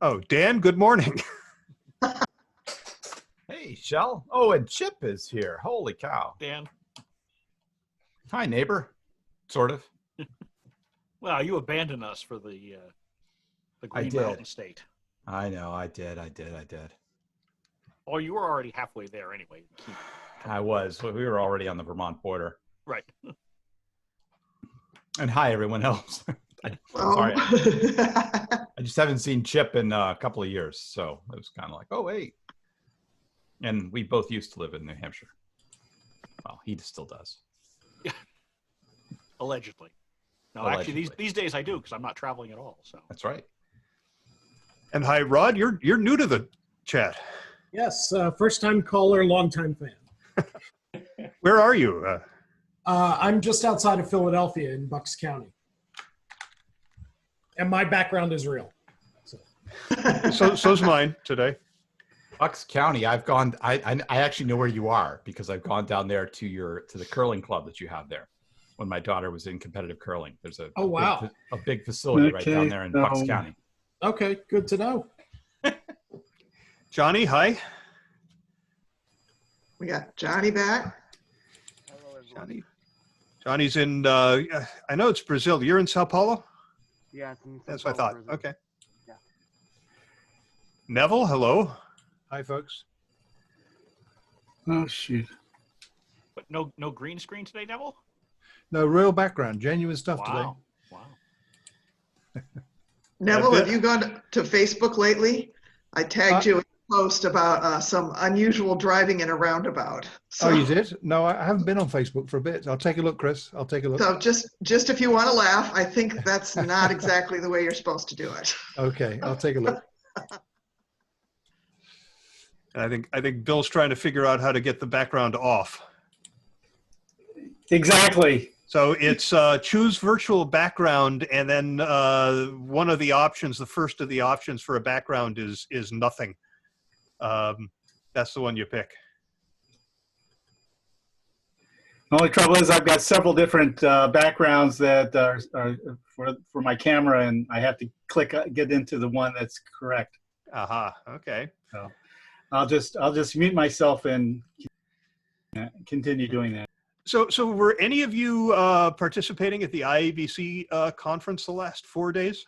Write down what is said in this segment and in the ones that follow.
Oh, Dan, good morning. Hey, Shell. Oh, and Chip is here. Holy cow. Dan. Hi, neighbor. Sort of. Well, you abandoned us for the Green Mountain State. I know. I did. Oh, you were already halfway there anyway. I was. We were already on the Vermont border. Right. And hi, everyone else. Sorry. I just haven't seen Chip in a couple of years. So it was kind of like, oh, wait. And we both used to live in New Hampshire. Well, he still does. Allegedly. No, Allegedly. Actually, these days I do because I'm not traveling at all. So that's right. And hi, Rod. You're new to the chat. Yes, first-time caller, long-time fan. Where are you? I'm just outside of Philadelphia in Bucks County, and my background is real. So's mine today. Bucks County. I've gone. I actually know where you are because I've gone down there to the curling club that you have there. When my daughter was in competitive curling, there's a big facility right down there in Bucks County. Okay, good to know. Johnny, hi. We got Johnny back. hello, everyone. Johnny's in. I know it's Brazil. You're in Sao Paulo. Yeah, it's in That's what I thought. Brazil. Okay. Yeah. Neville, hello. Hi, folks. Oh, shoot. But no green screen today, Neville? No, real background, genuine stuff today. Wow. Neville, have you gone to Facebook lately? I tagged you in a post about some unusual driving in a roundabout. So, Oh, you did? No, I haven't been on Facebook for a bit. I'll take a look, Chris. I'll take a look. so just if you want to laugh, I think that's not exactly the way you're supposed to do it. Okay, I'll take a look. I think Bill's trying to figure out how to get the background off. Exactly. So it's choose virtual background, and then one of the options, the first of the options for a background is nothing. That's the one you pick. The only trouble is I've got several different backgrounds that are for my camera, and I have to get into the one that's correct. Aha. Okay. So I'll just mute myself and continue doing that. So were any of you participating at the IABC conference the last 4 days?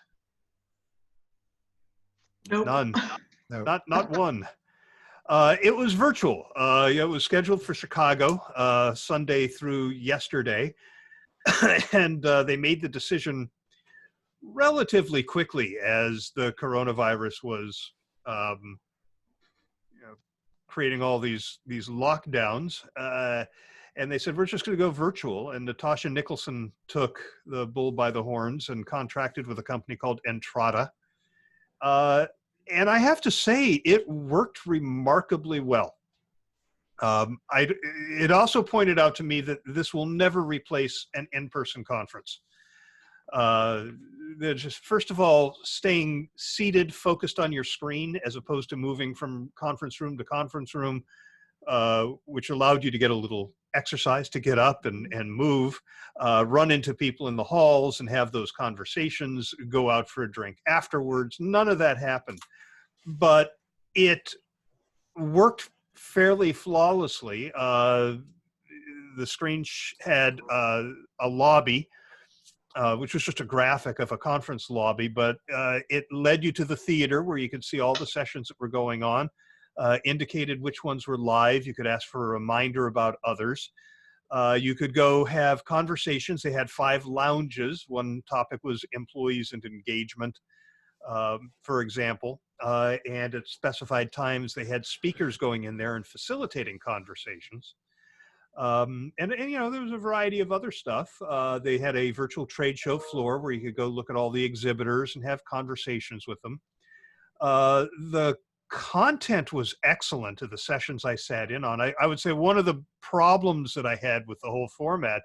Nope. None. No. Not one. It was virtual. It was scheduled for Chicago Sunday through yesterday, and they made the decision relatively quickly as the coronavirus was creating all these lockdowns. And they said, we're just going to go virtual. And Natasha Nicholson took the bull by the horns and contracted with a company called Entrada. And I have to say, it worked remarkably well. It also pointed out to me that this will never replace an in-person conference. They're just, first of all, staying seated, focused on your screen, as opposed to moving from conference room to conference room, which allowed you to get a little exercise, to get up and move, run into people in the halls and have those conversations, go out for a drink afterwards. None of that happened, but it worked fairly flawlessly. The screen had a lobby, which was just a graphic of a conference lobby, but it led you to the theater where you could see all the sessions that were going on. Indicated which ones were live. You could ask for a reminder about others. You could go have conversations. They had 5 lounges. One topic was employees and engagement, for example. And at specified times, they had speakers going in there and facilitating conversations. And you know, there was a variety of other stuff. They had a virtual trade show floor where you could go look at all the exhibitors and have conversations with them. The content was excellent to the sessions I sat in on. I would say one of the problems that I had with the whole format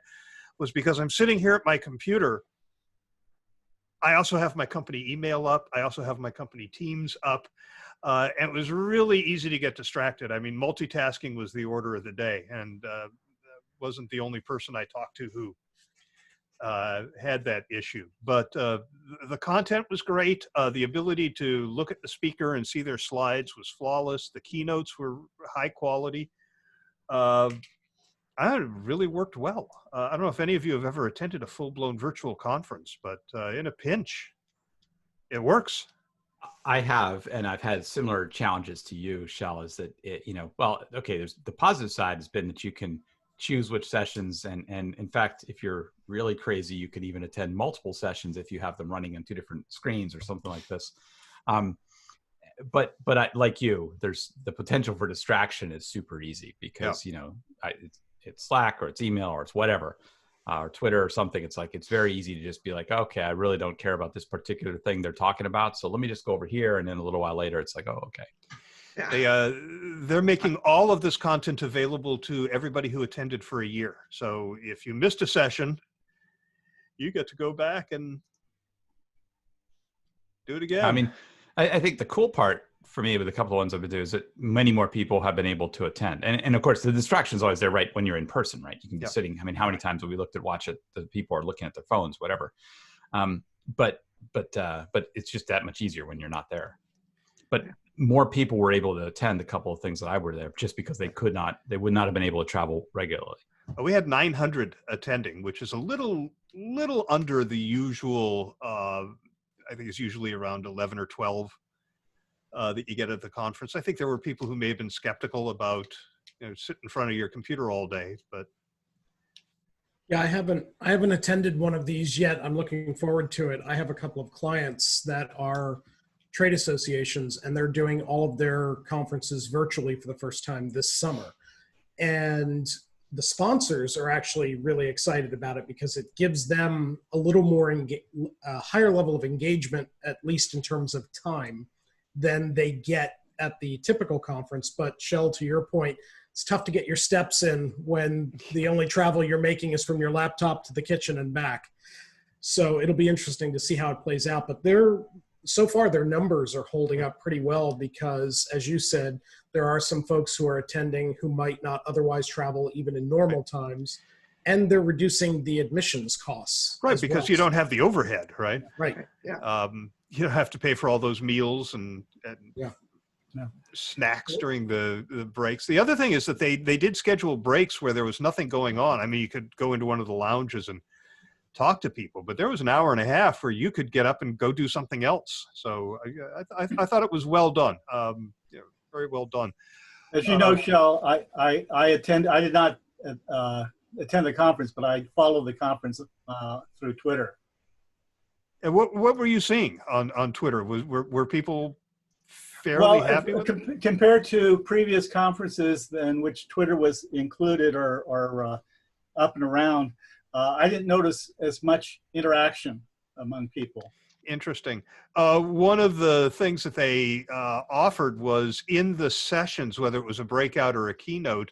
was because I'm sitting here at my computer. I also have my company email up. I also have my company Teams up. And it was really easy to get distracted. I mean, multitasking was the order of the day, and wasn't the only person I talked to who had that issue, but the content was great. The ability to look at the speaker and see their slides was flawless. The keynotes were high quality. It really worked well. I don't know if any of you have ever attended a full-blown virtual conference, but in a pinch, it works. I have, and I've had similar challenges to you, Shell, is that well, okay, there's the positive side has been that you can choose which sessions, and in fact, if you're really crazy, you could even attend multiple sessions if you have them running on 2 different screens or something like this. But like you, there's the potential for distraction is super easy because it's Slack or it's email or it's whatever, or Twitter or something. It's like, it's very easy to just be like, okay, I really don't care about this particular thing they're talking about, so let me just go over here. And then a little while later, it's like, oh, okay. Yeah. They're making all of this content available to everybody who attended for a year. So if you missed a session, you get to go back and do it again. I mean, I think the cool part for me with a couple of ones I've been doing is that many more people have been able to attend. And of course, the distraction is always there, right? When you're in person, right? You can be sitting. I mean, how many times have we looked at watch it? The people are looking at their phones, whatever. But it's just that much easier when you're not there. But more people were able to attend a couple of things that I were there just because they would not have been able to travel regularly. We had 900 attending, which is a little under the usual. I think it's usually around 11 or 12 that you get at the conference. I think there were people who may have been skeptical about sitting in front of your computer all day, but Yeah, I haven't attended one of these yet. I'm looking forward to it. I have a couple of clients that are trade associations, and they're doing all of their conferences virtually for the first time this summer. And the sponsors are actually really excited about it because it gives them a little more a higher level of engagement, at least in terms of time, than they get at the typical conference. But Shell, to your point, it's tough to get your steps in when the only travel you're making is from your laptop to the kitchen and back. So it'll be interesting to see how it plays out. But so far their numbers are holding up pretty well because, as you said, there are some folks who are attending who might not otherwise travel even in normal times, and they're reducing the admissions costs. right, because you don't have the overhead, right? Right. Yeah. You don't have to pay for all those meals and Yeah. snacks during the breaks. The other thing is that they did schedule breaks where there was nothing going on. I mean, you could go into one of the lounges and talk to people, but there was an hour and a half where you could get up and go do something else. So I thought it was well done. Very well done. As you know, Shell, I did not attend the conference, but I followed the conference through Twitter. And what were you seeing on Twitter? Were people fairly happy with it? Compared to previous conferences in which Twitter was included or up and around, I didn't notice as much interaction among people. Interesting. One of the things that they offered was in the sessions, whether it was a breakout or a keynote,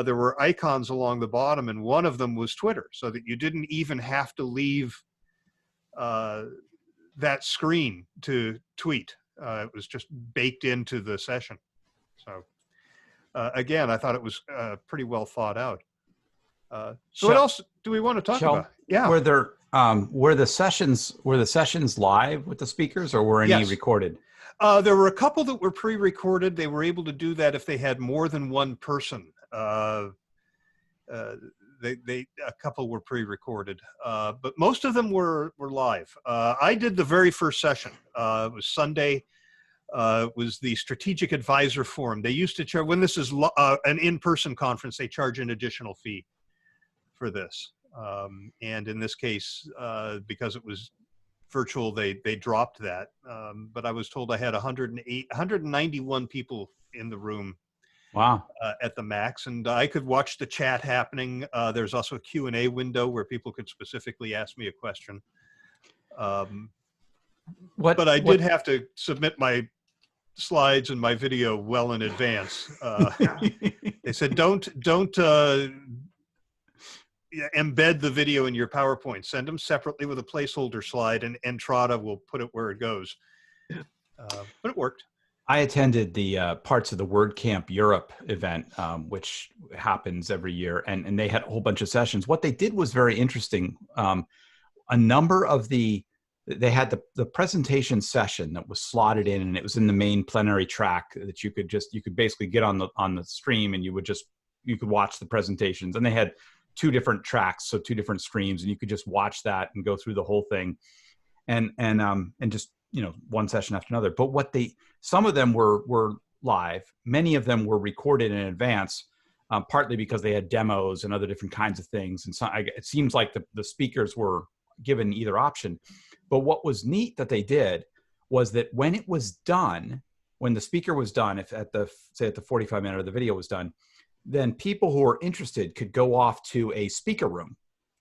there were icons along the bottom, and one of them was Twitter, so that you didn't even have to leave that screen to tweet. It was just baked into the session. So again, I thought it was pretty well thought out. So what else do we want to talk about? Yeah. Were the sessions live with the speakers, or were any recorded? There were a couple that were pre-recorded. They were able to do that if they had more than one person. A couple were pre-recorded, but most of them were live. I did the very first session. It was Sunday. It was the Strategic Advisor Forum. They used to charge, when this is an in-person conference, they charge an additional fee for this. And in this case, because it was virtual, they dropped that. But I was told I had 191 people in the room. Wow. At the max, and I could watch the chat happening. There's also a Q&A window where people could specifically ask me a question. But I did have to submit my slides and my video well in advance. They said, don't embed the video in your PowerPoint. Send them separately with a placeholder slide, and Entrada will put it where it goes. But it worked. I attended the Parts of the WordCamp Europe event, which happens every year, and they had a whole bunch of sessions. What they did was very interesting. a number of they had the presentation session that was slotted in, and it was in the main plenary track that you could basically get on the stream, and you could watch the presentations. And they had 2 different tracks, so 2 different streams, and you could just watch that and go through the whole thing, and just, one session after another. But some of them were live. Many of them were recorded in advance, partly because they had demos and other different kinds of things. And so it seems like the speakers were given either option. But what was neat that they did was that when it was done, when the speaker was done, if at the 45-minute or the video was done, then people who were interested could go off to a speaker room,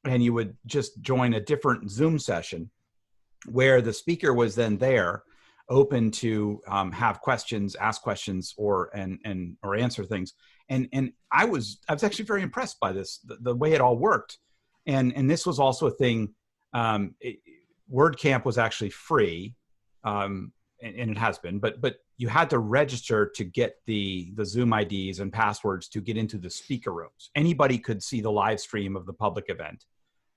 and you would just join a different Zoom session where the speaker was then there, open to have questions, ask questions, or answer things. And I was actually very impressed by this, the way it all worked. And this was also a thing. WordCamp was actually free, and it has been, but you had to register to get the Zoom IDs and passwords to get into the speaker rooms. Anybody could see the live stream of the public event,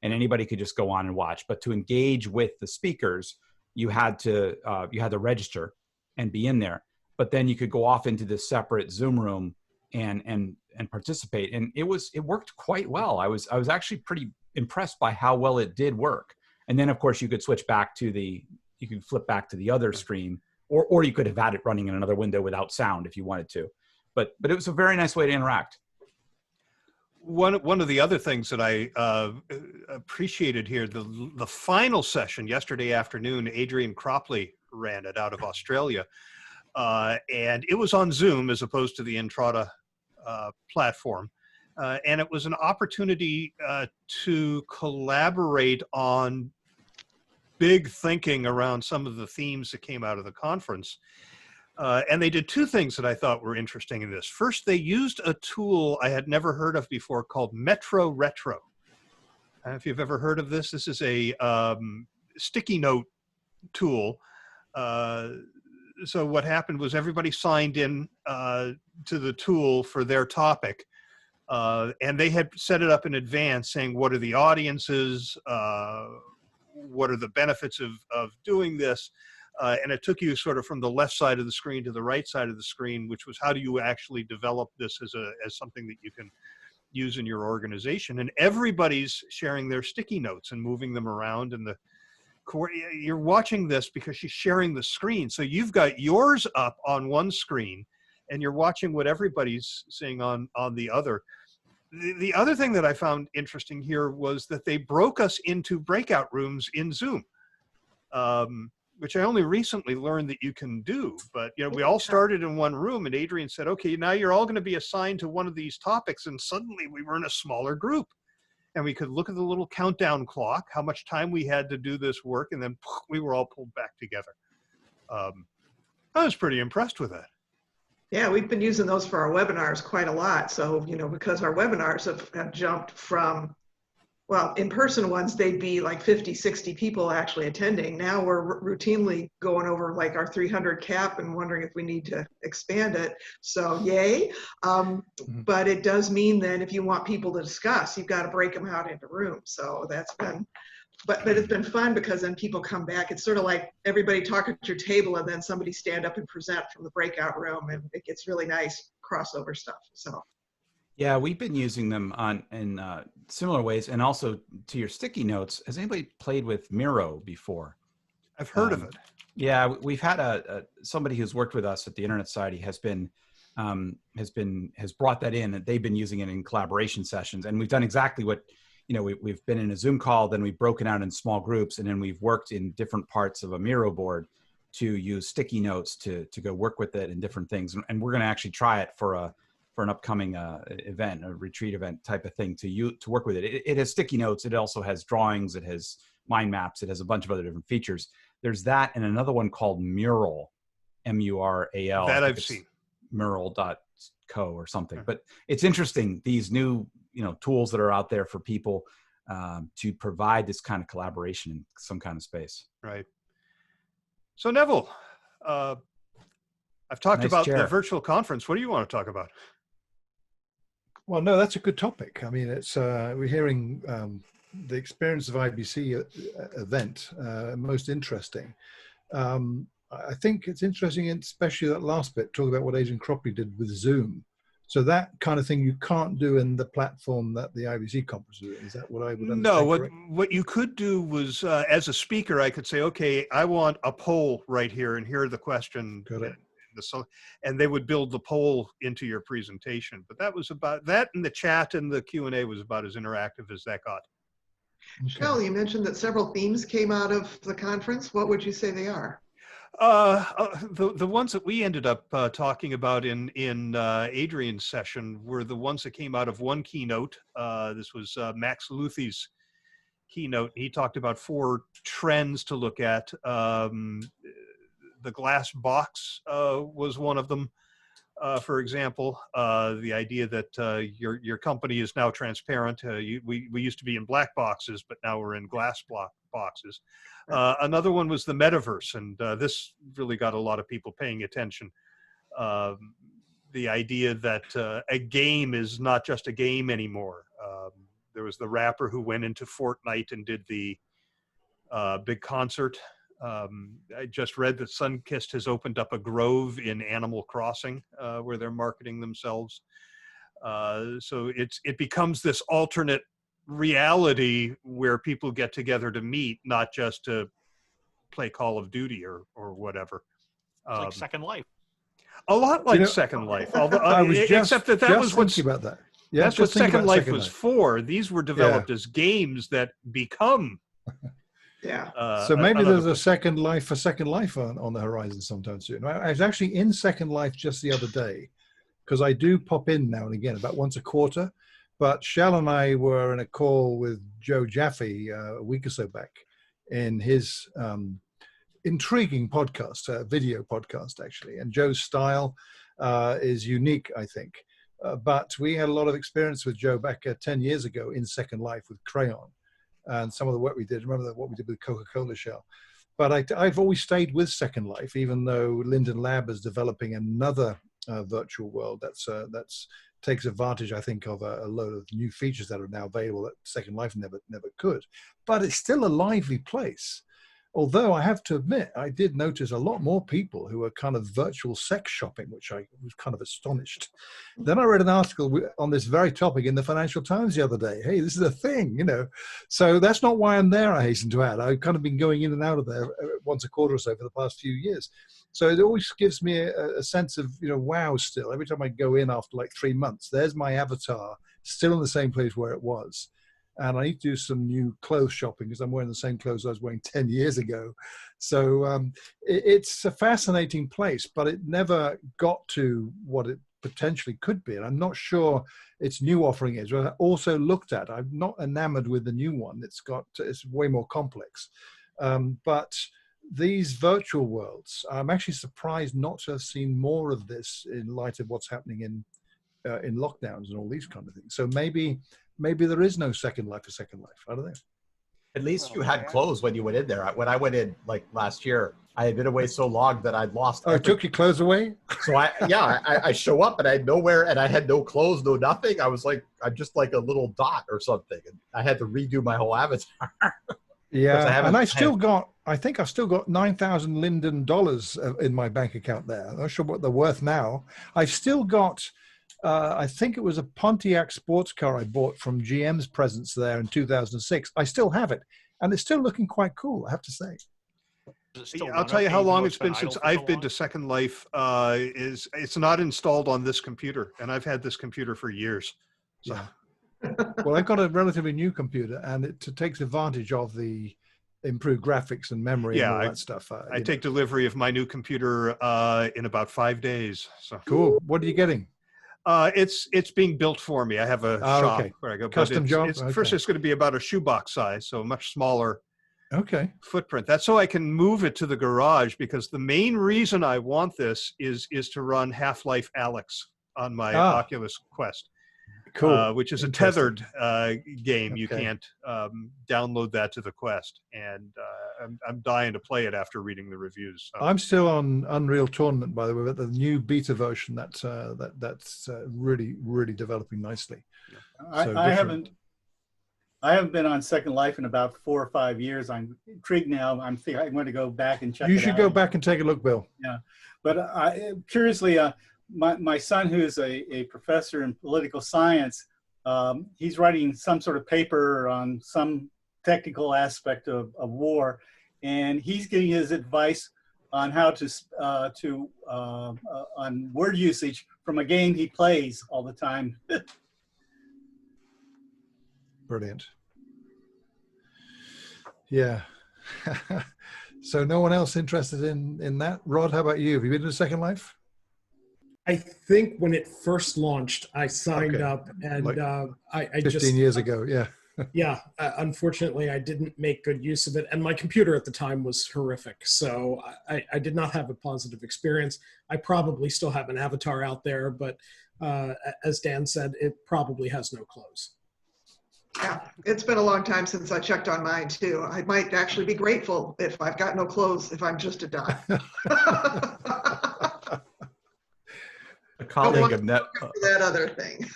and anybody could just go on and watch. But to engage with the speakers, you had to register and be in there. But then you could go off into this separate Zoom room and participate. And it worked quite well. I was actually pretty impressed by how well it did work. And then of course you could flip back to the other stream, or you could have had it running in another window without sound if you wanted to. But it was a very nice way to interact. One of the other things that I appreciated here, the final session yesterday afternoon, Adrian Cropley ran it out of Australia, and it was on Zoom as opposed to the Entrada platform, and it was an opportunity to collaborate on big thinking around some of the themes that came out of the conference. And they did 2 things that I thought were interesting in this. First, they used a tool I had never heard of before called Metro Retro. I don't know if you've ever heard of this. This is a sticky note tool. So what happened was everybody signed in to the tool for their topic. And they had set it up in advance saying, what are the audiences? What are the benefits of doing this? And it took you sort of from the left side of the screen to the right side of the screen, which was how do you actually develop this as something that you can use in your organization. And everybody's sharing their sticky notes and moving them around. And you're watching this because she's sharing the screen. So you've got yours up on one screen and you're watching what everybody's seeing on the other. The other thing that I found interesting here was that they broke us into breakout rooms in Zoom. Which I only recently learned that you can do. But we all started in one room, and Adrian said, okay, now you're all going to be assigned to one of these topics. And suddenly we were in a smaller group, and we could look at the little countdown clock, how much time we had to do this work, and then we were all pulled back together. I was pretty impressed with that. Yeah, we've been using those for our webinars quite a lot. So, because our webinars have jumped from, well, in-person ones, they'd be like 50, 60 people actually attending. Now we're routinely going over like our 300 cap and wondering if we need to expand it. So yay. But it does mean then if you want people to discuss, you've got to break them out into rooms. So that's been, but it's been fun because then people come back. It's sort of like everybody talk at your table and then somebody stand up and present from the breakout room, and it gets really nice crossover stuff. So. Yeah, we've been using them in similar ways. And also to your sticky notes, has anybody played with Miro before? I've heard of it. Yeah, we've had somebody who's worked with us at the Internet Society has brought that in, and they've been using it in collaboration sessions. And we've done exactly what, we've been in a Zoom call, then we've broken out in small groups, and then we've worked in different parts of a Miro board to use sticky notes to go work with it and different things. And we're going to actually try it for an upcoming event, a retreat event type of thing to work with it. It has sticky notes. It also has drawings. It has mind maps. It has a bunch of other different features. There's that and another one called Mural, M-U-R-A-L. That I've seen. Mural.co or something. But it's interesting, these new tools that are out there for people to provide this kind of collaboration in some kind of space. Right. So Neville, I've talked about the virtual conference. What do you want to talk about? Well, no, that's a good topic. I mean, it's we're hearing the experience of IBC event most interesting. I think it's interesting, especially that last bit, talking about what Adrian Cropley did with Zoom. So that kind of thing you can't do in the platform that the IBC conference is. Is that what I would understand? No, what you could do was, as a speaker, I could say, okay, I want a poll right here, and here are the question. Got it. And they would build the poll into your presentation. But that was about that, and the chat and the Q&A was about as interactive as that got. Shell, you mentioned that several themes came out of the conference. What would you say they are? The ones that we ended up talking about in Adrian's session were the ones that came out of one keynote. This was Max Luthy's keynote. He talked about 4 trends to look at. The glass box was one of them. For example, the idea that your company is now transparent. We used to be in black boxes, but now we're in glass boxes. Another one was the metaverse, and this really got a lot of people paying attention. The idea that a game is not just a game anymore. There was the rapper who went into Fortnite and did the big concert. I just read that Sunkist has opened up a grove in Animal Crossing where they're marketing themselves. So it becomes this alternate reality where people get together to meet, not just to play Call of Duty or whatever. It's like Second Life. A lot like Second Life, although I was except that was what's about that. Yeah, that's what Second Life was for. These were developed as games that become. Yeah. So maybe there's a Second Life on the horizon sometime soon. I was actually in Second Life just the other day, because I do pop in now and again, about once a quarter. But Shell and I were in a call with Joe Jaffe a week or so back in his intriguing podcast, video podcast, actually. And Joe's style is unique, I think. But we had a lot of experience with Joe back 10 years ago in Second Life with Crayon. And some of the work we did, remember what we did with Coca-Cola Shell. But I've always stayed with Second Life, even though Linden Lab is developing another virtual world that's takes advantage, I think, of a load of new features that are now available that Second Life never could. But it's still a lively place. Although I have to admit, I did notice a lot more people who were kind of virtual sex shopping, which I was kind of astonished. Then I read an article on this very topic in the Financial Times the other day. Hey, this is a thing, you know. So that's not why I'm there, I hasten to add. I've kind of been going in and out of there once a quarter or so for the past few years. So it always gives me a sense of, you know, wow still. Every time I go in after like 3 months, there's my avatar still in the same place where it was. And I need to do some new clothes shopping because I'm wearing the same clothes I was wearing 10 years ago. So it's a fascinating place, but it never got to what it potentially could be. And I'm not sure its new offering is. I also looked at, I'm not enamored with the new one. It's way more complex. But these virtual worlds, I'm actually surprised not to have seen more of this in light of what's happening in lockdowns and all these kind of things. So maybe there is no Second Life for Second Life. I don't know. At least you had clothes when you went in there. When I went in like last year, I had been away so long that I'd lost. Oh, it took your clothes away? So I show up and I had nowhere and I had no clothes, no nothing. I'm just like a little dot or something. And I had to redo my whole avatar. Yeah, and I think I've still got $9,000 Linden dollars in my bank account there. I'm not sure what they're worth now. I've still got, I think it was a Pontiac sports car I bought from GM's presence there in 2006. I still have it, and it's still looking quite cool, I have to say. I'll tell you how long it's been since I've been to Second Life. It's not installed on this computer, and I've had this computer for years. So. Yeah. Well, I've got a relatively new computer, and it takes advantage of the improved graphics and memory and all that stuff. I take delivery of my new computer in about 5 days. So cool. What are you getting? It's being built for me. I have a shop where I go. Custom job? First, it's going to be about a shoebox size, so a much smaller footprint. That's so I can move it to the garage, because the main reason I want this is to run Half-Life Alyx on my Oculus Quest. Cool. Which is a tethered game. You can't download that to the Quest, and I'm dying to play it after reading the reviews. So. I'm still on Unreal Tournament, by the way, but the new beta version that's really developing nicely. I haven't I haven't been on Second Life in about 4 or 5 years. I'm intrigued now. I'm going to go back and check it out. You should go back and take a look, Bill. Yeah. But curiously, my son, who's a professor in political science, he's writing some sort of paper on some technical aspect of war, and he's getting his advice on how on word usage from a game he plays all the time. Brilliant. Yeah. So no one else interested in that? Rod, how about you? Have you been to Second Life? I think when it first launched, I signed Okay. up, and Like I 15 just years ago, yeah. yeah. Unfortunately, I didn't make good use of it, and my computer at the time was horrific, so I did not have a positive experience. I probably still have an avatar out there, but as Dan said, it probably has no clothes. Yeah, it's been a long time since I checked on mine too. I might actually be grateful if I've got no clothes, if I'm just a dot. A colleague of that other thing.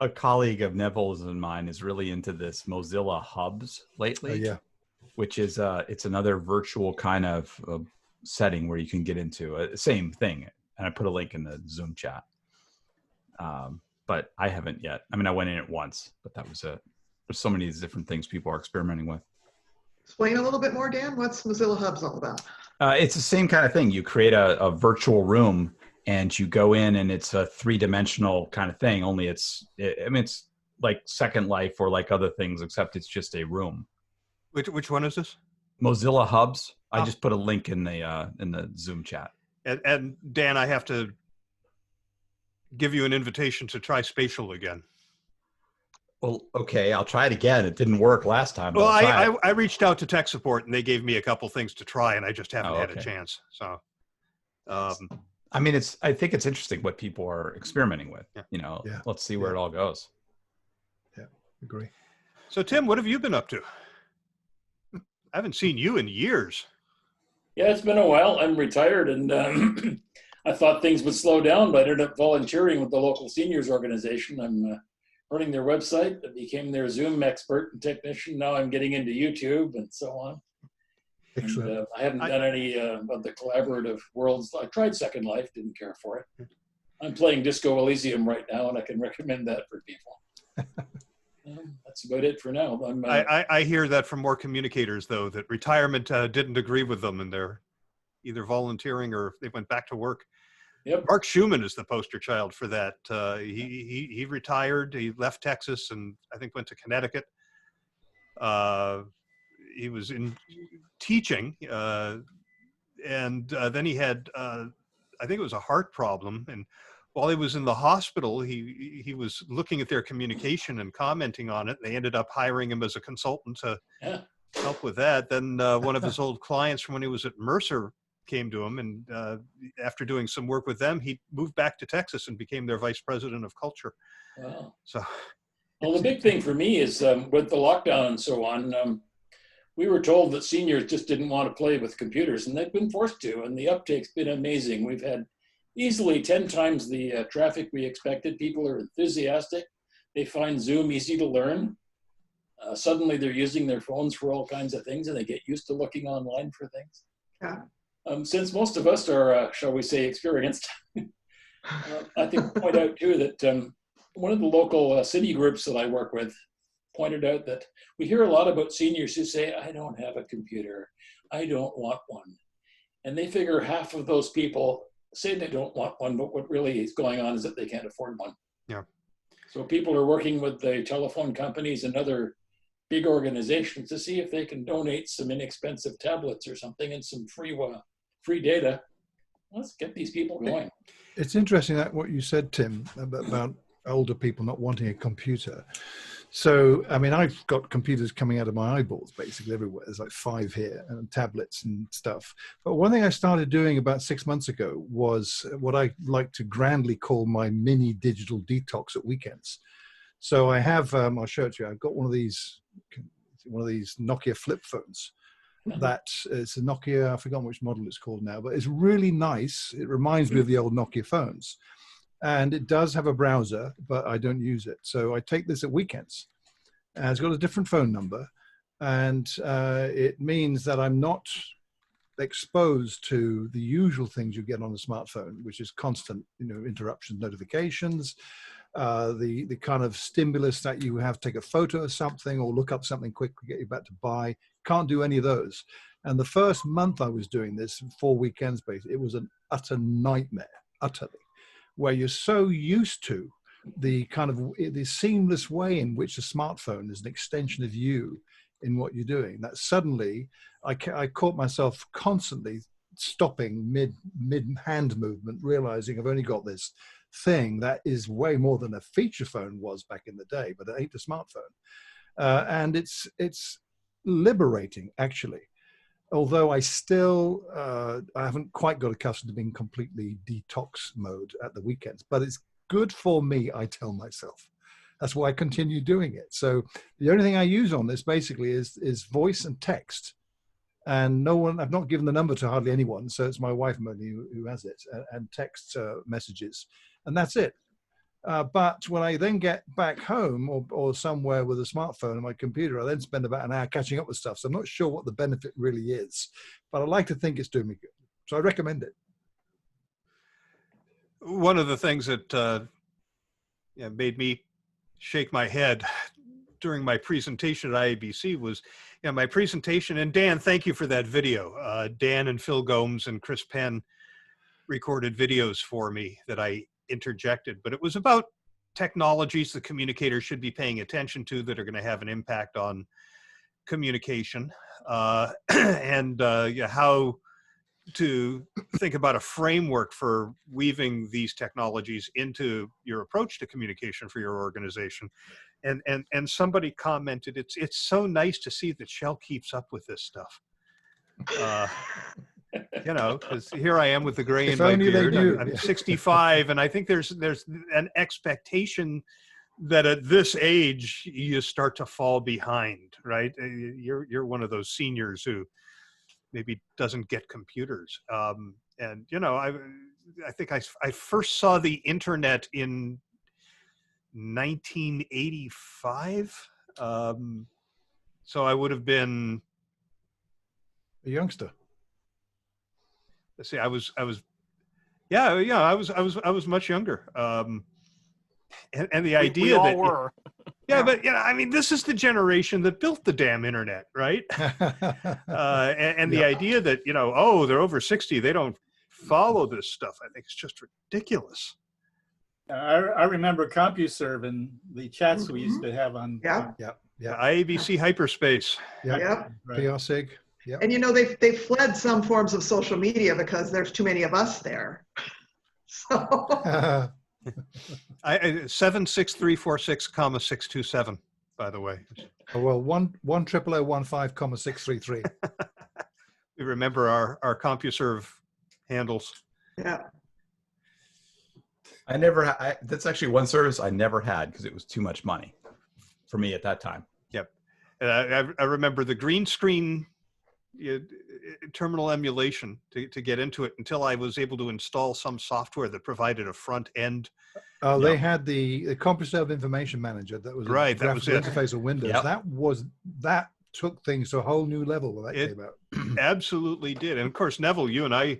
a colleague of Neville's and mine is really into this Mozilla Hubs lately. Yeah. Which is it's another virtual kind of setting where you can get into same thing. And I put a link in the Zoom chat. But I haven't yet. I mean, I went in it once, but that was it. There's so many different things people are experimenting with. Explain a little bit more, Dan. What's Mozilla Hubs all about? It's the same kind of thing. You create a virtual room and you go in, and it's a 3-dimensional kind of thing. Only it's like Second Life or like other things, except it's just a room. Which one is this? Mozilla Hubs. I just put a link in the Zoom chat. And Dan, I have to give you an invitation to try Spatial again. Well, okay, I'll try it again. It didn't work last time. Well, I reached out to tech support, and they gave me a couple things to try, and I just haven't had a chance. So, I mean, I think it's interesting what people are experimenting with. Yeah. Let's see where it all goes. Yeah, agree. So, Tim, what have you been up to? I haven't seen you in years. Yeah, it's been a while. I'm retired, and I thought things would slow down, but I ended up volunteering with the local seniors organization. I'm running their website. I became their Zoom expert and technician. Now I'm getting into YouTube and so on. Excellent. And, I haven't done any of the collaborative worlds. I tried Second Life, didn't care for it. I'm playing Disco Elysium right now, and I can recommend that for people. That's about it for now. I hear that from more communicators, though, that retirement didn't agree with them, and they're either volunteering or they went back to work. Yep. Marc Schumann is the poster child for that. He retired. He left Texas and I think went to Connecticut. He was in teaching, and then he had I think it was a heart problem. And while he was in the hospital, he was looking at their communication and commenting on it. They ended up hiring him as a consultant to help with that. Then one of his old clients from when he was at Mercer came to him, and after doing some work with them, he moved back to Texas and became their vice president of culture. Wow. So, well, the big thing for me is with the lockdown and so on, we were told that seniors just didn't want to play with computers, and they've been forced to, and the uptake's been amazing. We've had easily 10 times the traffic we expected. People are enthusiastic. They find Zoom easy to learn. Suddenly they're using their phones for all kinds of things, and they get used to looking online for things. Yeah. Since most of us are, shall we say, experienced, I think point out too that one of the local city groups that I work with pointed out that we hear a lot about seniors who say, I don't have a computer, I don't want one. And they figure half of those people say they don't want one, but what really is going on is that they can't afford one. Yeah. So people are working with the telephone companies and other big organizations to see if they can donate some inexpensive tablets or something and some free data. Let's get these people going. It's interesting that what you said, Tim, about older people not wanting a computer. So, I mean, I've got computers coming out of my eyeballs basically everywhere. There's like 5 here and tablets and stuff. But one thing I started doing about 6 months ago was what I like to grandly call my mini digital detox at weekends. So I have, I'll show it to you. I've got one of these Nokia flip phones. That it's a Nokia, I've forgotten which model it's called now, but it's really nice. It reminds me of the old Nokia phones. And it does have a browser, but I don't use it. So I take this at weekends. and it's got a different phone number, and it means that I'm not exposed to the usual things you get on a smartphone, which is constant, interruptions, notifications, the kind of stimulus that you have to take a photo of something or look up something quick to get you back to buy. Can't do any of those. And the first month I was doing this, 4 weekends basically, it was an utter nightmare, utterly, where you're so used to the kind of the seamless way in which a smartphone is an extension of you in what you're doing, that suddenly I caught myself constantly stopping mid hand movement, realizing I've only got this thing that is way more than a feature phone was back in the day, but it ain't a smartphone. And it's liberating, actually. Although I still, I haven't quite got accustomed to being completely detox mode at the weekends, but it's good for me, I tell myself. That's why I continue doing it. So the only thing I use on this basically is voice and text. And I've not given the number to hardly anyone. So it's my wife mainly who has it, and text messages. And that's it. But when I then get back home or somewhere with a smartphone and my computer, I then spend about an hour catching up with stuff. So I'm not sure what the benefit really is, but I like to think it's doing me good. So I recommend it. One of the things that made me shake my head during my presentation at IABC was my presentation. And Dan, thank you for that video. Dan and Phil Gomes and Chris Penn recorded videos for me that I interjected, but it was about technologies the communicators should be paying attention to that are going to have an impact on communication, and how to think about a framework for weaving these technologies into your approach to communication for your organization. And somebody commented, it's so nice to see that Shell keeps up with this stuff. Because here I am with the gray in my beard. I'm 65, and I think there's an expectation that at this age you start to fall behind, right? You're one of those seniors who maybe doesn't get computers. And I think I first saw the internet in 1985. So I would have been a youngster. Let's see, I was much younger. And the idea that were. but this is the generation that built the damn internet, right? And the idea that they're over 60, they don't follow this stuff, I think it's just ridiculous. I remember CompuServe and the chats we used to have on. IABC hyperspace. Right. PRSig. Yep. And they've fled some forms of social media because there's too many of us there. So 76346,627, by the way. Oh, well, 10015,633. We remember our CompuServe handles. Yeah. That's actually one service I never had because it was too much money for me at that time. Yep. I remember the green screen terminal emulation to get into it until I was able to install some software that provided a front end. Oh, they had the CompuServe Information Manager that was right. That was it. Interface of Windows. Yep. That took things to a whole new level when that came out. Absolutely did. And of course, Neville, you and I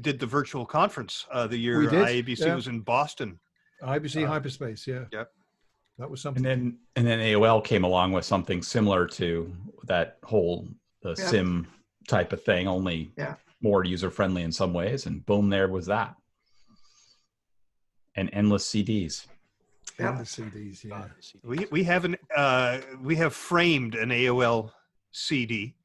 did the virtual conference the year IABC was in Boston. IABC Hyperspace, yeah. Yep. That was something. And then AOL came along with something similar to that whole SIM type of thing, only more user friendly in some ways, and boom, there was that. And endless CDs. Endless CDs, yeah. We have framed an AOL CD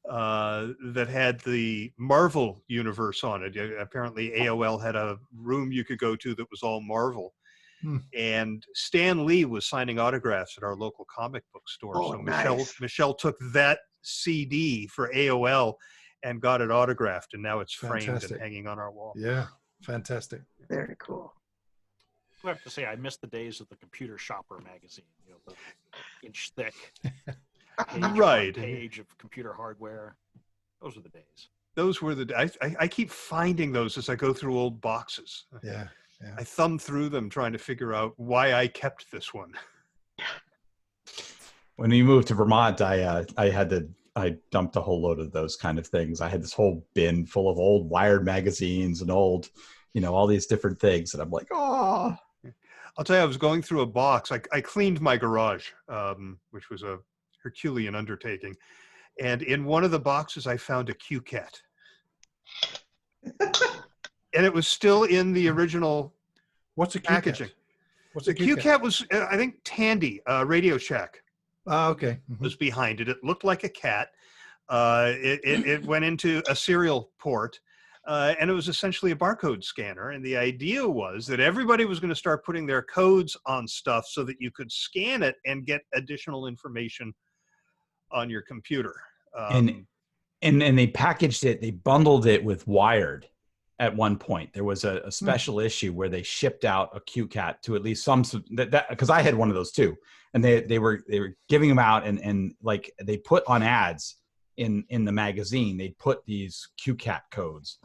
that had the Marvel universe on it. Apparently AOL had a room you could go to that was all Marvel. And Stan Lee was signing autographs at our local comic book store. Oh, so nice. Michelle took that CD for AOL and got it autographed, and now it's framed and hanging on our wall. Yeah, fantastic. Very cool. I have to say, I miss the days of the Computer Shopper magazine, the inch thick page of computer hardware. Those were the days. Those were the I keep finding those as I go through old boxes. Yeah. I thumb through them trying to figure out why I kept this one. When we moved to Vermont, I dumped a whole load of those kind of things. I had this whole bin full of old Wired magazines and old, all these different things. And I'm like, oh. I'll tell you, I was going through a box. I cleaned my garage, which was a Herculean undertaking. And in one of the boxes, I found a CueCat. And it was still in the original What's a packaging. CueCat? What's The a CueCat? CueCat was, I think, Tandy, Radio Shack. Ah, okay. Mhm. Was behind it. It looked like a cat. It went into a serial port, and it was essentially a barcode scanner. And the idea was that everybody was going to start putting their codes on stuff so that you could scan it and get additional information on your computer. And they packaged it, they bundled it with Wired at one point. There was a special issue where they shipped out a CueCat to at least some, because I had one of those too. And they were giving them out, and like they put on ads in the magazine, they put these CueCat codes.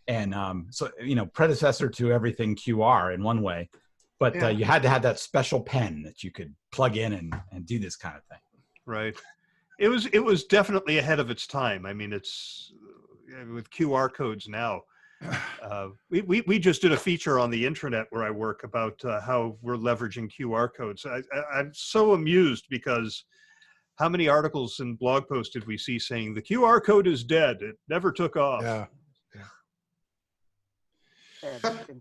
And so, predecessor to everything QR in one way, but you had to have that special pen that you could plug in and do this kind of thing. Right. It was definitely ahead of its time. I mean, it's with QR codes now. We just did a feature on the intranet where I work about how we're leveraging QR codes. I'm so amused because how many articles and blog posts did we see saying the QR code is dead? It never took off. Yeah.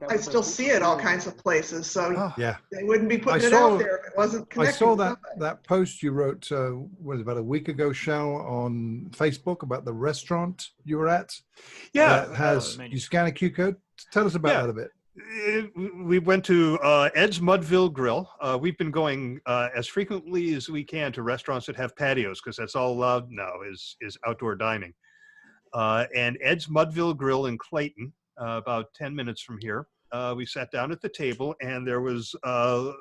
I still see it all kinds of places, so Yeah. they wouldn't be putting I it saw- out there if it wasn't I connected. saw to that somebody. post you wrote was about a week ago, Shell, on Facebook about the restaurant you were at. Yeah. That has menu. you scan a Q code. Tell us about that a bit. We went to Ed's Mudville Grill. We've been going as frequently as we can to restaurants that have patios because that's all allowed now is outdoor dining. And Ed's Mudville Grill in Clayton, about 10 minutes from here. We sat down at the table and there was a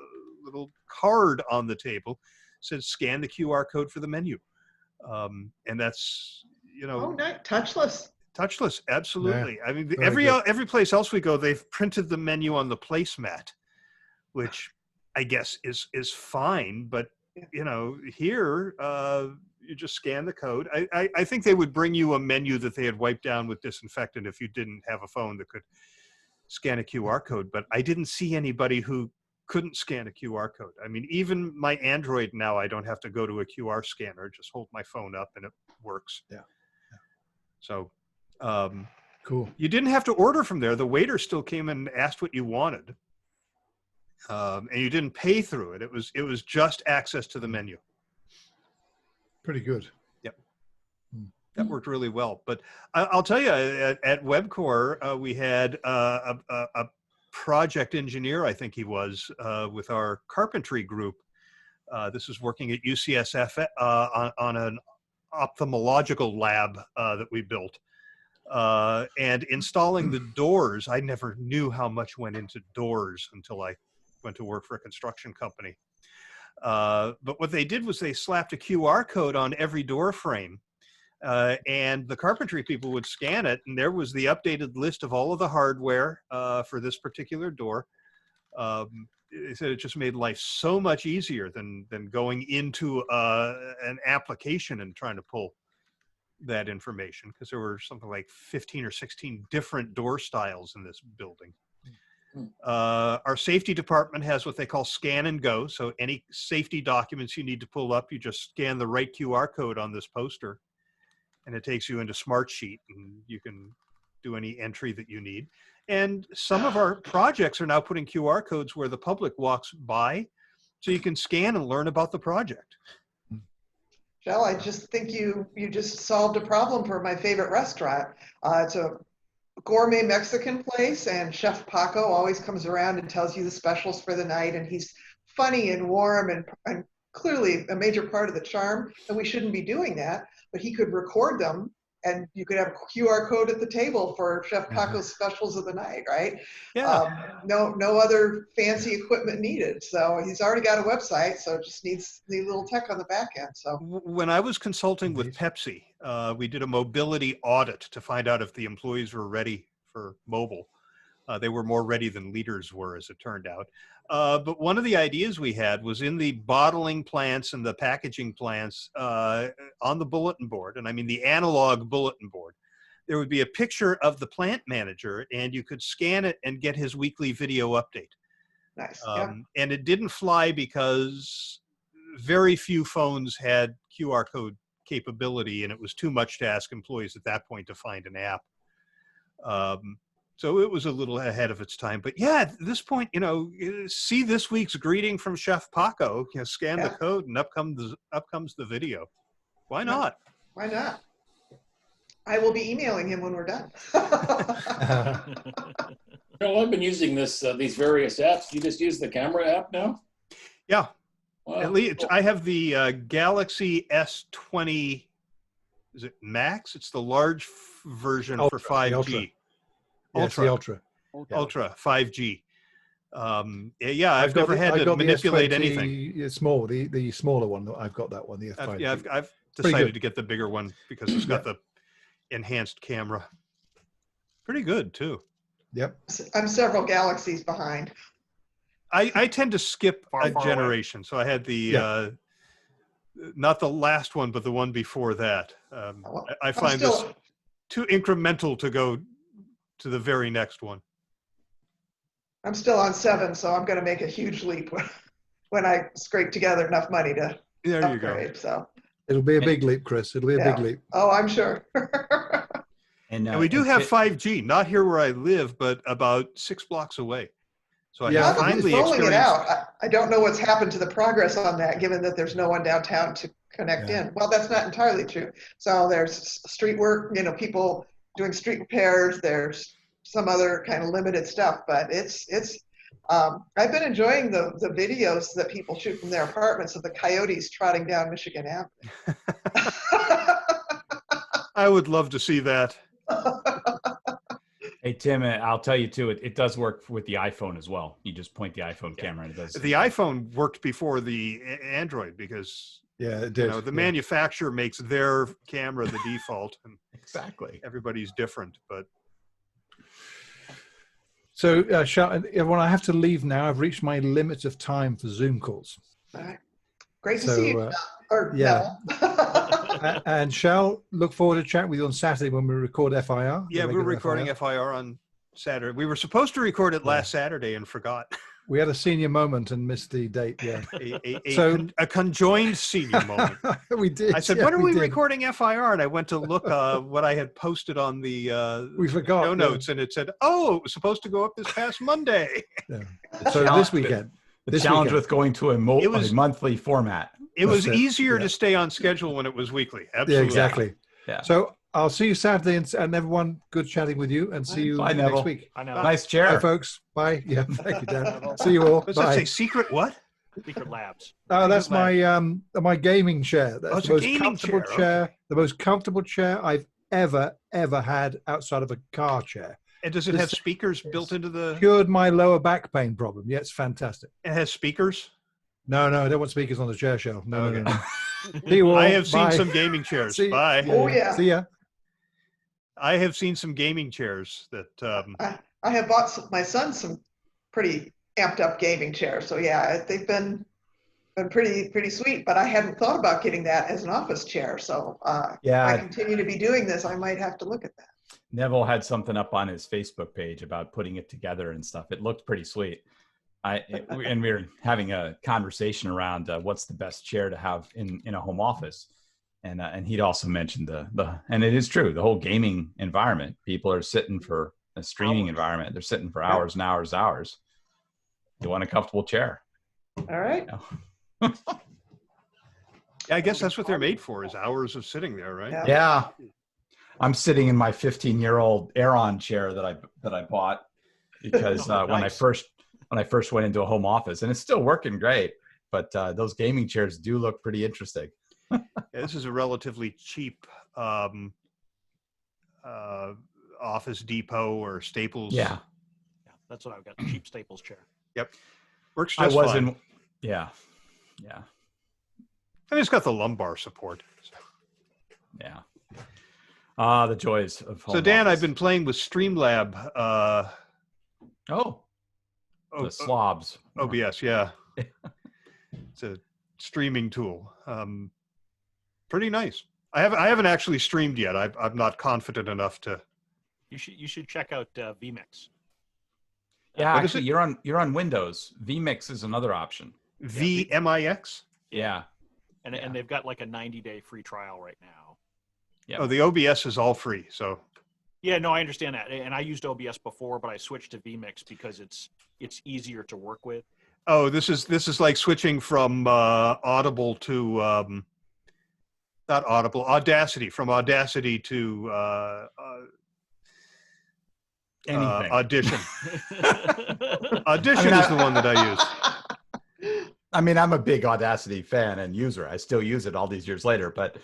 little card on the table said scan the QR code for the menu. And that's, Oh, nice. Touchless. touchless. Absolutely. I mean, Very good. every place else we go, they've printed the menu on the placemat, which I guess is fine. But, here you just scan the code. I think they would bring you a menu that they had wiped down with disinfectant if you didn't have a phone that could scan a QR code, but I didn't see anybody who couldn't scan a QR code. I mean, even my Android now, I don't have to go to a QR scanner, just hold my phone up and it works. Yeah. So Cool. you didn't have to order from there. The waiter still came and asked what you wanted. And you didn't pay through it. It was just access to the menu. Pretty good. That worked really well. But I'll tell you, at WebCore, we had a project engineer, I think he was, with our carpentry group. This is working at UCSF on an ophthalmological lab that we built. And installing the doors, I never knew how much went into doors until I went to work for a construction company. But what they did was they slapped a QR code on every door frame. And the carpentry people would scan it, and there was the updated list of all of the hardware for this particular door. They said it just made life so much easier than going into an application and trying to pull that information, because there were something like 15 or 16 different door styles in this building. Our safety department has what they call scan and go. So any safety documents you need to pull up, you just scan the right QR code on this poster, and it takes you into Smartsheet, and you can do any entry that you need. And some of our projects are now putting QR codes where the public walks by, so you can scan and learn about the project. Shell, I just think you just solved a problem for my favorite restaurant. It's a gourmet Mexican place, and Chef Paco always comes around and tells you the specials for the night, and he's funny and warm and clearly a major part of the charm, and we shouldn't be doing that, but he could record them and you could have a QR code at the table for Chef Paco's specials of the night, right? Yeah. No other fancy equipment needed. So he's already got a website, so it just needs the little tech on the back end. So when I was consulting with Pepsi, we did a mobility audit to find out if the employees were ready for mobile. They were more ready than leaders were, as it turned out. But one of the ideas we had was in the bottling plants and the packaging plants on the bulletin board, and I mean the analog bulletin board, there would be a picture of the plant manager, and you could scan it and get his weekly video update. Nice. And it didn't fly because very few phones had QR code capability, and it was too much to ask employees at that point to find an app. So it was a little ahead of its time. But yeah, at this point, you know, see this week's greeting from Chef Paco, you know, scan the code, and up comes the video. Why not? Why not? I will be emailing him when we're done. Well, I've been using these various apps. You just use the camera app now? Yeah. Wow. At least I have the Galaxy S20. Is it Max? It's the large version Ultra, for 5G. The Ultra. Ultra 5G. Yeah, I've never had to manipulate anything. It's small, the smaller one. I've got that one. The S5G. Yeah, I've decided to get the bigger one because it's got the enhanced camera. Pretty good too. Yep. I'm several galaxies behind. I tend to skip Far a generation, so I had the not the last one, but the one before that. I find this too incremental to go to the very next one. I'm still on 7, so I'm going to make a huge leap when I scrape together enough money to upgrade. So it'll be a big leap, Chris. It'll be a big leap. Oh, I'm sure. And we do have 5G, not here where I live, but about 6 blocks away. So I have finally rolling it out. I don't know what's happened to the progress on that, given that there's no one downtown to connect in. Well, that's not entirely true. So there's street work, you know, people doing street repairs. There's some other kind of limited stuff, but I've been enjoying the videos that people shoot from their apartments of the coyotes trotting down Michigan Avenue. I would love to see that. Hey, Tim, I'll tell you too, it does work with the iPhone as well. You just point the iPhone camera and it does. The iPhone worked before the Android because it did. You know, the manufacturer makes their camera the default, and exactly everybody's different. But so, everyone, I have to leave now. I've reached my limit of time for Zoom calls. All right. Great to see you. And shall look forward to chatting with you on Saturday when we record FIR. Yeah, we're recording FIR on Saturday. We were supposed to record it last Saturday and forgot. We had a senior moment and missed the date. Yeah, a conjoined senior moment. We did. I said, "When are we recording FIR?" And I went to look what I had posted on the we forgot show notes, and it said, "Oh, it was supposed to go up this past Monday." Yeah. So this weekend. The challenge with going to a monthly format. It was easier to stay on schedule when it was weekly. Absolutely. Yeah, exactly. Yeah. So I'll see you Saturday, and everyone, good chatting with you, and see you next week. Nice chair. Bye, folks. Bye. Yeah, thank you, Dan. See you all. Does that say secret what? Secret Labs. Oh, that's my gaming chair. That's the most comfortable chair. Okay. The most comfortable chair I've ever had outside of a car chair. And does it have speakers built into the? Cured my lower back pain problem. Yeah, it's fantastic. It has speakers? No, I don't want speakers on the chair shelf. No. See you all. I have seen some gaming chairs. Bye. Oh yeah. See ya. I have seen some gaming chairs that. I have bought my son some pretty amped up gaming chairs. So yeah, they've been pretty sweet. But I hadn't thought about getting that as an office chair. So I continue to be doing this. I might have to look at that. Neville had something up on his Facebook page about putting it together and stuff. It looked pretty sweet. And we were having a conversation around what's the best chair to have in a home office. And he'd also mentioned and it is true, the whole gaming environment. People are sitting for a streaming environment. They're sitting for hours and hours, hours. You want a comfortable chair. All right. Yeah, I guess that's what they're made for, is hours of sitting there, right? Yeah. I'm sitting in my 15-year-old Aeron chair that I bought because when I first went into a home office, and it's still working great, but those gaming chairs do look pretty interesting. This is a relatively cheap Office Depot or Staples. Yeah, that's what I've got, the cheap Staples chair. Yep. Works just fine. Yeah. And it's got the lumbar support. So. Yeah. The joys of home So Dan, office. I've been playing with Streamlab Oh, Oh, the slobs. OBS, yeah. It's a streaming tool. Pretty nice. I haven't actually streamed yet. I'm not confident enough to. You should check out VMix. Yeah, What is actually, it? you're on Windows. VMix is another option. VMix? Yeah. And they've got like a 90-day free trial right now. Yeah. Oh, the OBS is all free. So Yeah, no, I understand that. And I used OBS before, but I switched to VMix because it's easier to work with. oh, this is like switching from Audible to not Audible, Audacity, from Audacity to Anything. Audition. Audition is the one that I use. I mean, I'm a big Audacity fan and user. I still use it all these years later. But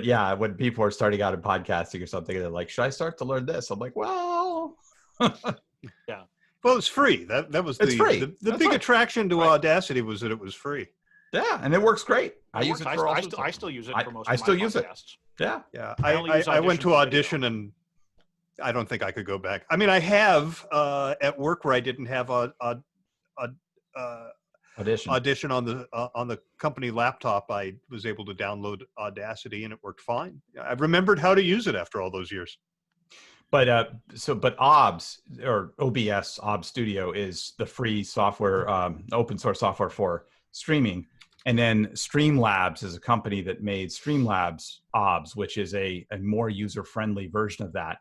yeah, when people are starting out in podcasting or something, they're like, should I start to learn this? I'm like, well. Yeah. Well, it's free. That was It's free. The That's big right. attraction to Right. Audacity was that it was free. Yeah, and it works great. I use it for all I sorts I of still use it I- for most I of still my use it. podcasts. Yeah. Yeah, I only use I went to Audition for Audition and I don't think I could go back. I mean, I have at work where I didn't have Audition. Audition on the company laptop. I was able to download Audacity and it worked fine. I remembered how to use it after all those years. But OBS or OBS, OBS Studio is the free software, open source software for streaming. And then Streamlabs is a company that made Streamlabs OBS, which is a more user-friendly version of that.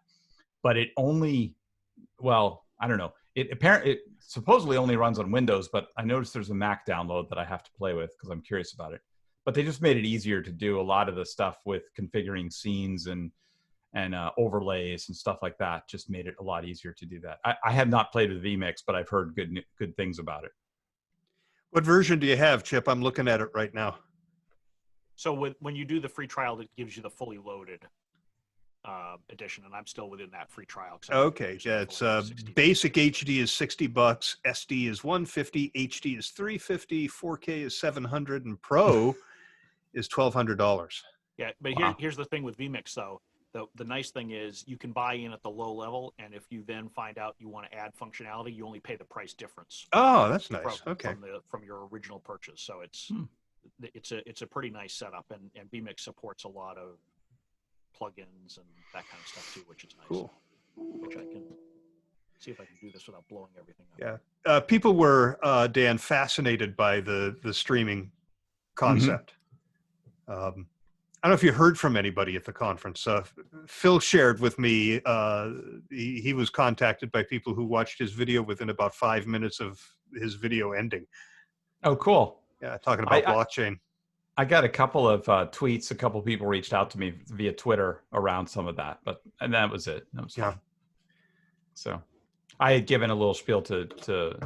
But it only, well, I don't know. It supposedly only runs on Windows, but I noticed there's a Mac download that I have to play with because I'm curious about it. But they just made it easier to do a lot of the stuff with configuring scenes and overlays and stuff like that. Just made it a lot easier to do that. I have not played with VMix, but I've heard good things about it. What version do you have, Chip? I'm looking at it right now. So when you do the free trial, it gives you the fully loaded edition, and I'm still within that free trial. Okay, yeah, it's basic HD is $60, SD is $150, HD is $350, 4K is $700, and Pro is $1,200. Yeah, but Wow. here's the thing with VMix though. The nice thing is you can buy in at the low level, and if you then find out you want to add functionality, you only pay the price difference. Oh, that's nice. Okay. From your original purchase. So it's a pretty nice setup, and VMix supports a lot of plugins and that kind of stuff too, which is nice. Cool. Which I can see if I can do this without blowing everything up. Yeah. People were, Dan, fascinated by the streaming concept. I don't know if you heard from anybody at the conference. Phil shared with me, he was contacted by people who watched his video within about 5 minutes of his video ending. Oh, cool. Yeah, talking about blockchain. I got a couple of tweets. A couple of people reached out to me via Twitter around some of that, and that was it. That was fun. So I had given a little spiel to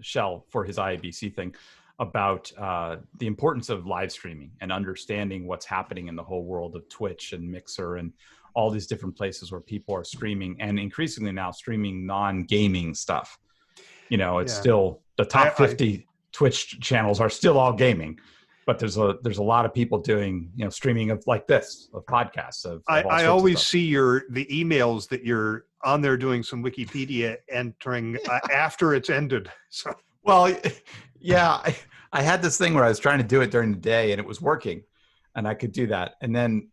Shell for his IABC thing about the importance of live streaming and understanding what's happening in the whole world of Twitch and Mixer and all these different places where people are streaming, and increasingly now streaming non-gaming stuff. You know, it's still the top 50 Twitch channels are still all gaming, but there's a lot of people doing, you know, streaming of like this, of podcasts. I always see the emails that you're on there doing some Wikipedia entering after it's ended. So. Well, yeah, I had this thing where I was trying to do it during the day and it was working and I could do that. And then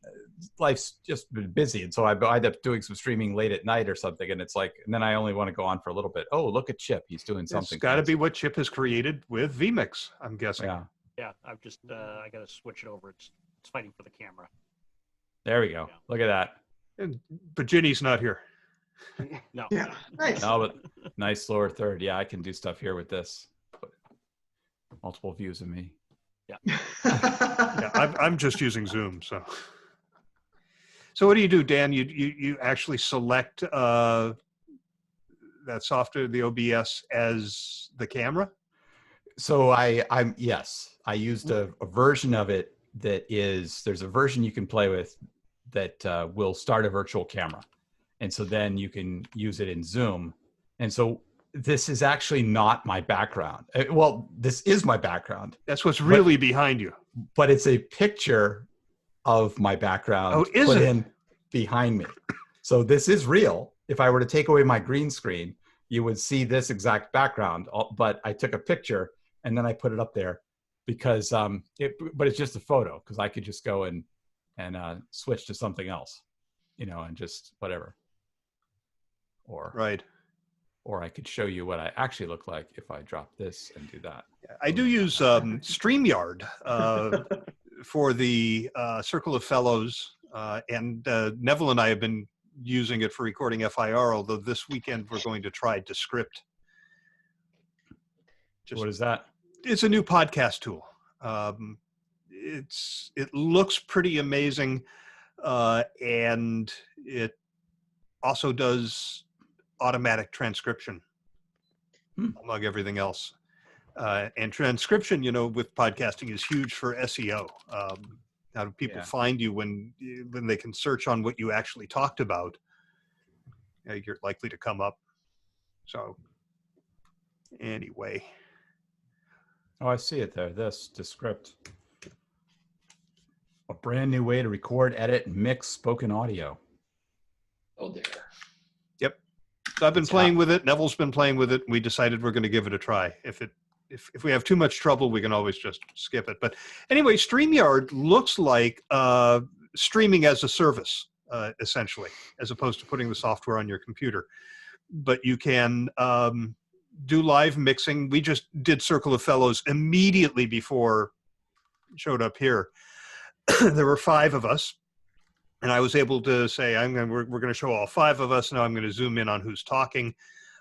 life's just been busy. And so I end up doing some streaming late at night or something. And it's like, and then I only want to go on for a little bit. Oh, look at Chip. He's doing something. It's got to be what Chip has created with VMix, I'm guessing. Yeah. Yeah, I've just, I got to switch it over. It's fighting for the camera. There we go. Yeah. Look at that. But Ginny's not here. No. Yeah, nice. No, but nice lower third. Yeah, I can do stuff here with this. Multiple views of me. Yeah. Yeah, I'm just using Zoom. So what do you do, Dan? You actually select that software, the OBS, as the camera? So yes, I used a version of it that is, there's a version you can play with that will start a virtual camera. And so then you can use it in Zoom. And so this is actually not my background. Well, this is my background. That's what's really behind you. But it's a picture of my background put in behind me. So this is real. If I were to take away my green screen, you would see this exact background, but I took a picture and then I put it up there because, but it's just a photo because I could just go and switch to something else, and just whatever. Right. Or I could show you what I actually look like if I drop this and do that. I do use Streamyard for the Circle of Fellows, and Neville and I have been using it for recording FIR, although this weekend we're going to try Descript. What is that? It's a new podcast tool. It looks pretty amazing, and it also does automatic transcription, among everything else. And transcription, with podcasting is huge for SEO. How do people find you when they can search on what you actually talked about? You're likely to come up. So anyway. Oh, I see it there. This Descript. A brand new way to record, edit, and mix spoken audio. Oh, there. Yep. So I've been playing with it. Neville's been playing with it. We decided we're going to give it a try. If we have too much trouble, we can always just skip it. But anyway, StreamYard looks like streaming as a service, essentially, as opposed to putting the software on your computer. But you can do live mixing. We just did Circle of Fellows immediately before it showed up here. There were 5 of us, and I was able to say, we're going to show all 5 of us. Now I'm going to zoom in on who's talking.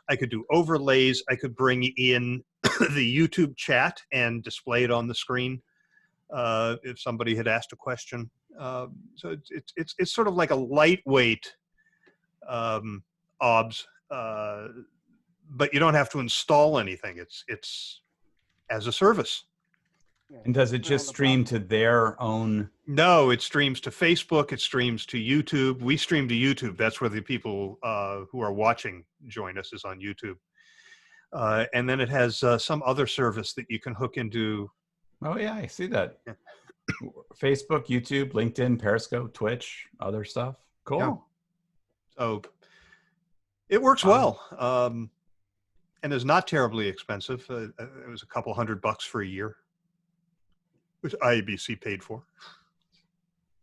I could do overlays. I could bring in the YouTube chat and display it on the screen if somebody had asked a question. So it's sort of like a lightweight OBS, but you don't have to install anything. It's as a service. And does it just stream to their own? No, it streams to Facebook. It streams to YouTube. We stream to YouTube. That's where the people who are watching join us, is on YouTube. And then it has some other service that you can hook into. Oh, yeah, I see that. Yeah. Facebook, YouTube, LinkedIn, Periscope, Twitch, other stuff. Cool. Yeah. So it works well. And is not terribly expensive. It was a couple $100 for a year, which IABC paid for,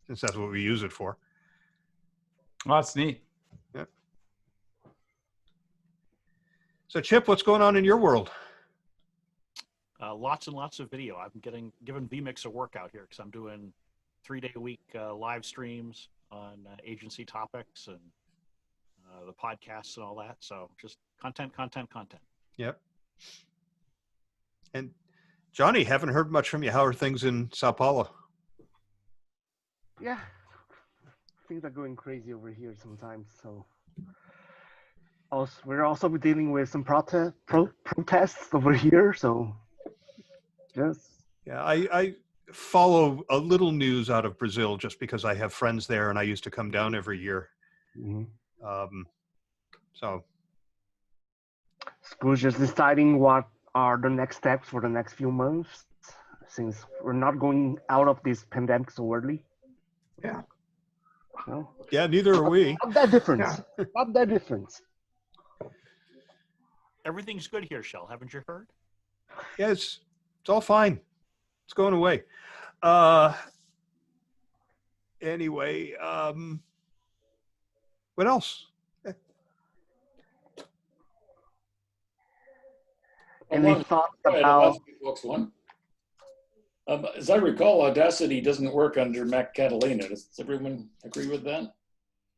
since that's what we use it for. Oh, that's neat. Yeah. So Chip, what's going on in your world? Lots and lots of video. I'm given VMix a workout here because I'm doing 3-day-a-week live streams on agency topics and the podcasts and all that. So just content. Yep. And Johnny, haven't heard much from you. How are things in Sao Paulo? Yeah, things are going crazy over here sometimes. So we're also dealing with some protests over here. So yeah, I follow a little news out of Brazil just because I have friends there and I used to come down every year. Mm-hmm. So school's just deciding what are the next steps for the next few months, since we're not going out of this pandemic so early. Yeah. No? Yeah, neither are we. Not that difference. Yeah. Not that difference. Everything's good here, Shell. Haven't you heard? Yeah, it's all fine. It's going away. Anyway, what else? Any thoughts about? As I recall, Audacity doesn't work under Mac Catalina. Does everyone agree with that?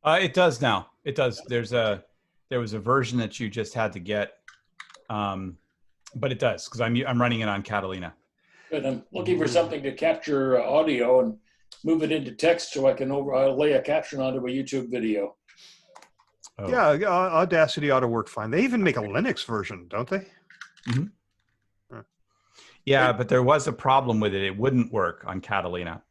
It does now. It does. There was a version that you just had to get, but it does because I'm running it on Catalina. But I'm looking for something to capture audio and move it into text so I can lay a caption onto a YouTube video. Oh. Yeah, Audacity ought to work fine. They even make a Linux version, don't they? Mm-hmm. Yeah, but there was a problem with it. It wouldn't work on Catalina.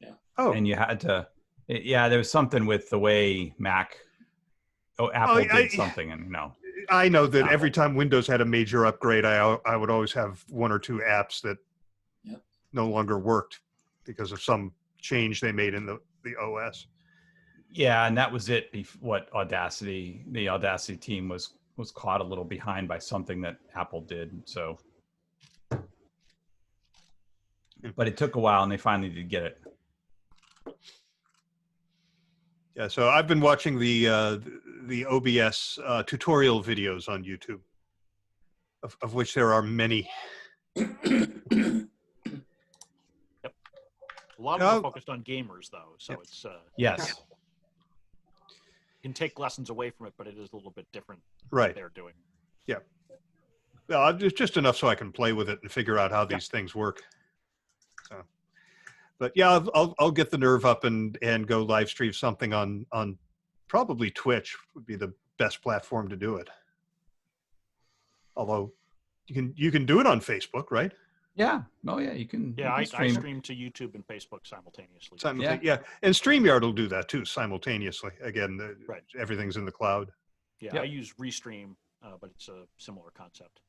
Yeah. Oh. And you had to. There was something with the way Apple did something, and I know that every time Windows had a major upgrade, I would always have 1 or 2 apps that no longer worked because of some change they made in the OS. Yeah, and that was it. What the Audacity team was was caught a little behind by something that Apple did. So, but it took a while, and they finally did get it. Yeah, so I've been watching the OBS tutorial videos on YouTube, of which there are many. A lot of them are focused on gamers, though, so it's Yes. you can take lessons away from it, but it is a little bit different. Right. What they're doing. Yeah. Well, just enough so I can play with it and figure out how these things work. So, but yeah, I'll get the nerve up and go live stream something on probably Twitch would be the best platform to do it. Although you can do it on Facebook, right? Yeah. Oh, yeah. You can. Yeah, you I can stream. stream to YouTube and Facebook simultaneously. Yeah, and StreamYard will do that too simultaneously. Again, Right. Everything's in the cloud. Yeah, Yep. I use Restream, but it's a similar concept.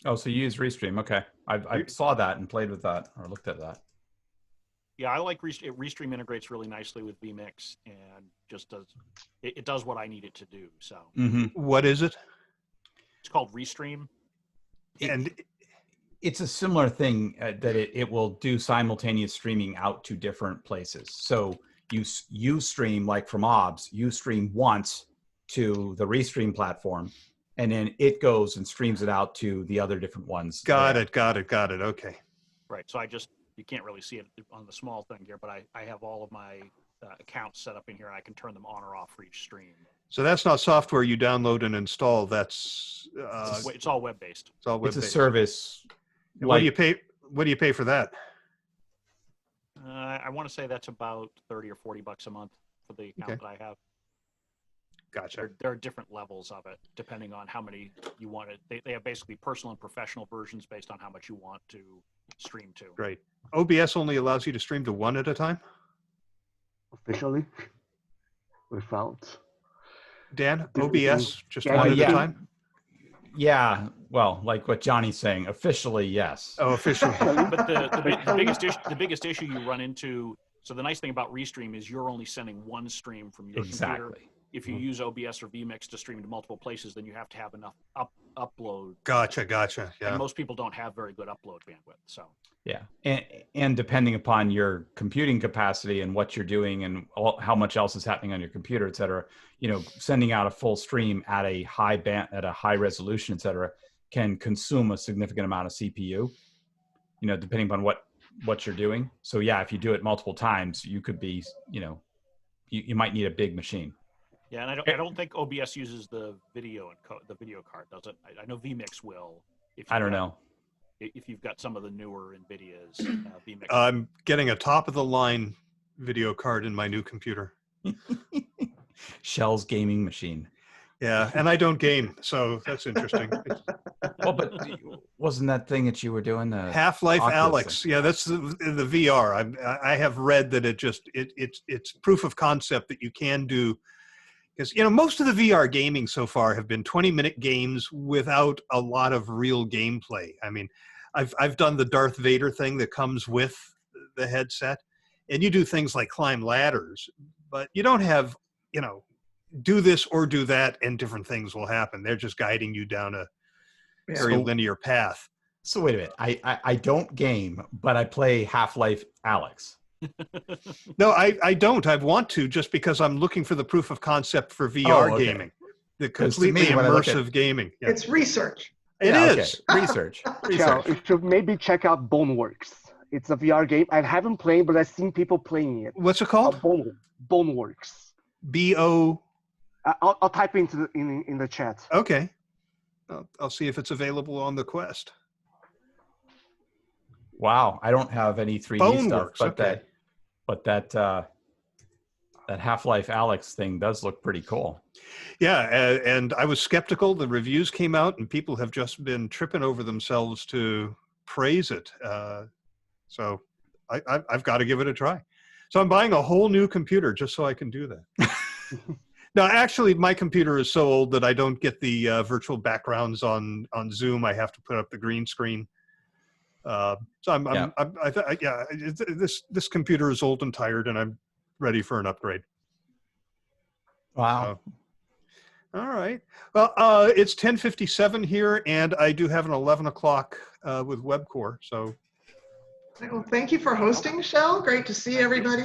Oh, so you use Restream. Okay. I saw that and played with that or looked at that. Yeah, I like Restream integrates really nicely with VMix and just does it does what I need it to do. So What is it? it's called Restream. And It's a similar thing that it will do simultaneous streaming out to different places. So you stream, like from OBS, you stream once to the Restream platform, and then it goes and streams it out to the other different ones. Got it. Okay. Right. So you can't really see it on the small thing here, but I have all of my accounts set up in here, and I can turn them on or off for each stream. So that's not software you download and install. That's It's all web-based. it's all web-based. It's a service. And what do you pay? What do you pay for that? I want to say that's about $30 or $40 a month for the account that I have. Gotcha. There are different levels of it depending on how many you want it. They have basically personal and professional versions based on how much you want to stream to. Great. OBS only allows you to stream to one at a time? Officially, without. Dan, Different OBS just Yeah, one at yeah. a time? Yeah. Well, like what Johnny's saying, officially, yes. Oh, officially. But the biggest issue you run into. So the nice thing about Restream is you're only sending one stream from your computer. Exactly. If you use OBS or VMix to stream to multiple places, then you have to have enough upload. Gotcha. Yeah. And most people don't have very good upload bandwidth. So Yeah. And depending upon your computing capacity and what you're doing and how much else is happening on your computer, et cetera, sending out a full stream at a high resolution, et cetera, can consume a significant amount of CPU, depending upon what you're doing. So yeah, if you do it multiple times, you could be, you might need a big machine. yeah, and I don't think OBS uses the video the video card, does it? I know VMix will. I don't know. If you've got some of the newer NVIDIA's VMix. I'm getting a top of the line video card in my new computer. Shell's gaming machine. Yeah, and I don't game, so that's interesting. Well, but wasn't that thing that you were doing? Half-Life Oculus Alex. thing? Yeah, that's the VR. I have read that it's proof of concept that you can do, because most of the VR gaming so far have been 20-minute games without a lot of real gameplay. I mean, I've done the Darth Vader thing that comes with the headset, and you do things like climb ladders, but you don't have do this or do that and different things will happen. They're just guiding you down a very linear path. So wait a minute. I don't game, but I play Half-Life Alex. No, I don't. I want to, just because I'm looking for the proof of concept for VR gaming. The 'Cause to me, completely when I look immersive gaming. Yeah. It's research. It Yeah, is. okay. Research. Yeah, you should maybe check out Boneworks. It's a VR game. I haven't played, but I've seen people playing it. What's it called? Boneworks. B-O. I'll type into in the chat. Okay. I'll see if it's available on the Quest. Wow, I don't have any 3D stuff, Boneworks, but that Half-Life Alex thing does look pretty cool. Yeah, and I was skeptical. The reviews came out, and people have just been tripping over themselves to praise it. So I've got to give it a try. So I'm buying a whole new computer just so I can do that. No, actually, my computer is so old that I don't get the virtual backgrounds on Zoom. I have to put up the green screen. So this computer is old and tired, and I'm ready for an upgrade. Wow. All right. Well, it's 10:57 here, and I do have an 11 o'clock with WebCore. So Well, thank you for hosting, Michelle. Great to see everybody.